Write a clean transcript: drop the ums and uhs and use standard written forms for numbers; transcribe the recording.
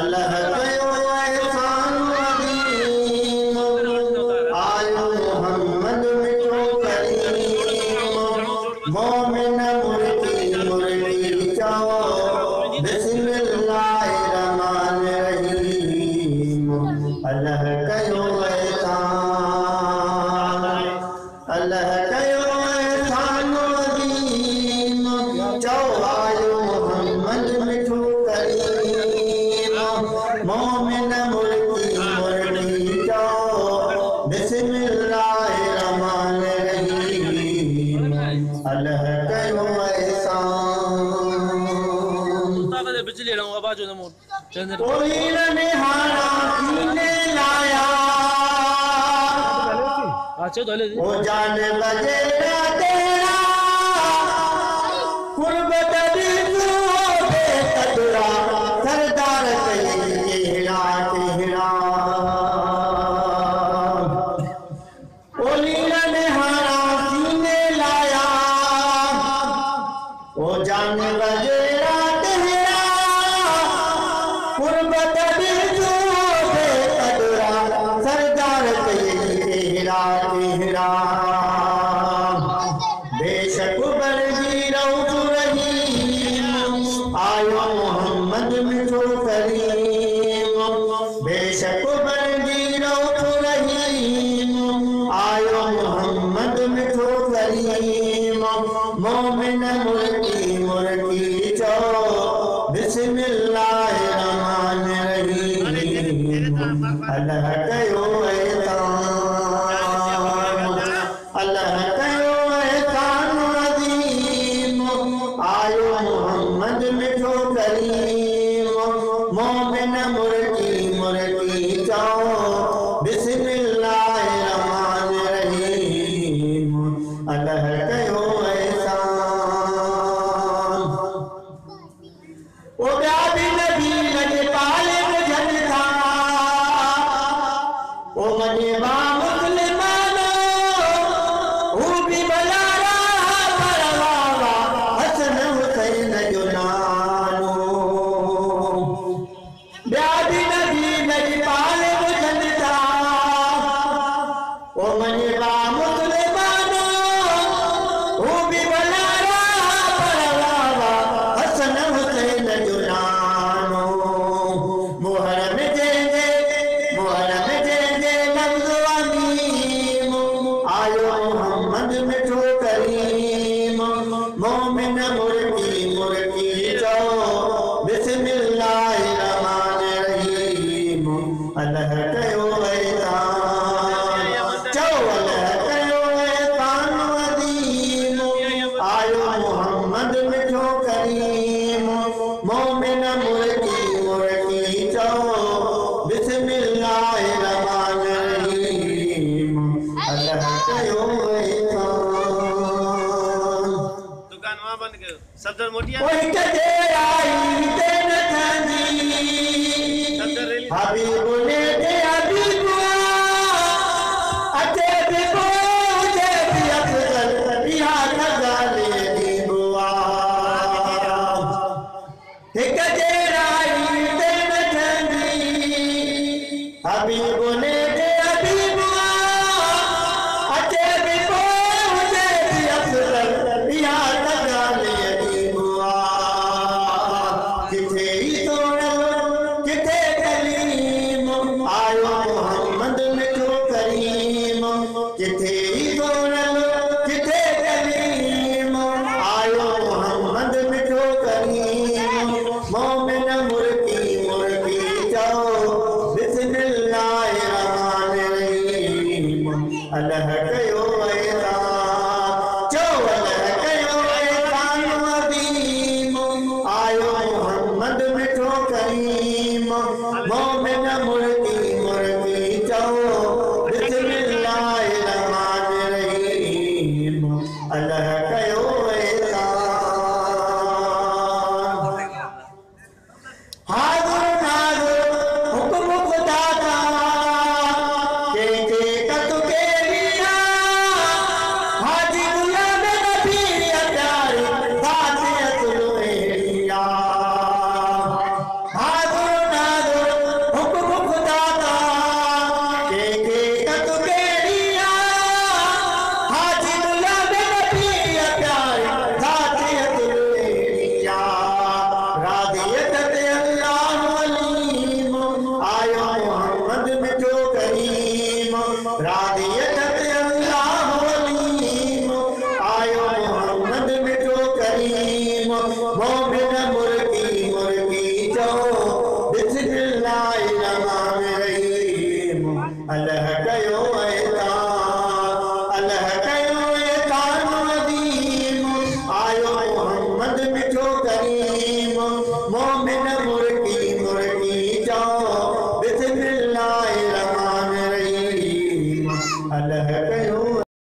अल्लाह कयो एहसान अज़ीम आयो मोहम्मद मिठो करीम मोमिन मुर्गी चओ बिस्मिल्लाहिर्रहमानिर्रहीम अल्लाह कयो एहसान अल्लाह कयो एहसान अज़ीम चओ आयो मोहम्मद मिठो करीम मोमिन मुर्गी चओ बिस्मिल्लाहिर्रहमानिर्रहीम अल्लाह कयो एहसान बिजली रहो आवाज हो नमो कोई निहारा कीने लाया अच्छा तो ले ओ जान बजेरा तेरा कुर्बत दी तू बेकदरा सरदार तेरा कोई निहारा कीने लाया ओ जान बजेरा तेरा कुर्बत दी तू बेकदरा सरदार तेरा बेशक बरगी रऊफ़ रहीम आयो मोहम्मद मिठो करीम बेशक बरगी रऊफ़ रहीम आयो मोहम्मद मिठो करीम मोमिन मुर्गी चओ बिस्मिल्लाहिर्रहमानिर्रहीम अल्लाह कयो अल्लाह कयो एहसान अज़ीम आयो मोहम्मद मिठो करीम मोमिन मुर्गी चओ बिस्मिल्लाहिर्रहमानिर्रहीम अल्लाह कयो एहसान ओ ॿिया बि नबी लजपाल बुझनि था ओ मञेवा मुस्लिमानो हू बि भलारा परवावा हसन हुसैन जो नालो ॿिया बि नबी लजपाल बुझनि था ओ मञेवा मुस्लिमानो हू बि भलारा परवावा हसन हुसैन जो नालो मुहर्रम जंहिंजे लफ्ज़ अमीम आयो मोहम्मद मिठो करीम मोमिन मुर्गी चओ बिस्मिल्लाहिर्रहमानिर्रहीम अल्लाह कयो एहसान चओ अल्लाह कयो एहसान अज़ीम आयो मोहम्मद मिठो करीम मोमिन मुर्गी चओ बिस्मिल्लाहिर्रहमानिर्रहीम अल्लाह कयो एहसान दुकान वहां बंद करो सफदर मोटिया ओए कदे आई ते न थंदी सफदर रेली हबीब ने ते हबीब अते भी मुझे भी अफजल बिहा खजाले दी बुआ एक जेराई ते न थंदी हबीब ने ते हबीब अते भी मुझे भी अफजल बिहा खजाले दी बुआ किथे ही तोड़ किथे कलीम आयो मोहम्मद मिठो करीम किथे ही तोड़ किथे कलीम आयो मोहम्मद मिठो करीम मोमिन मुर्गी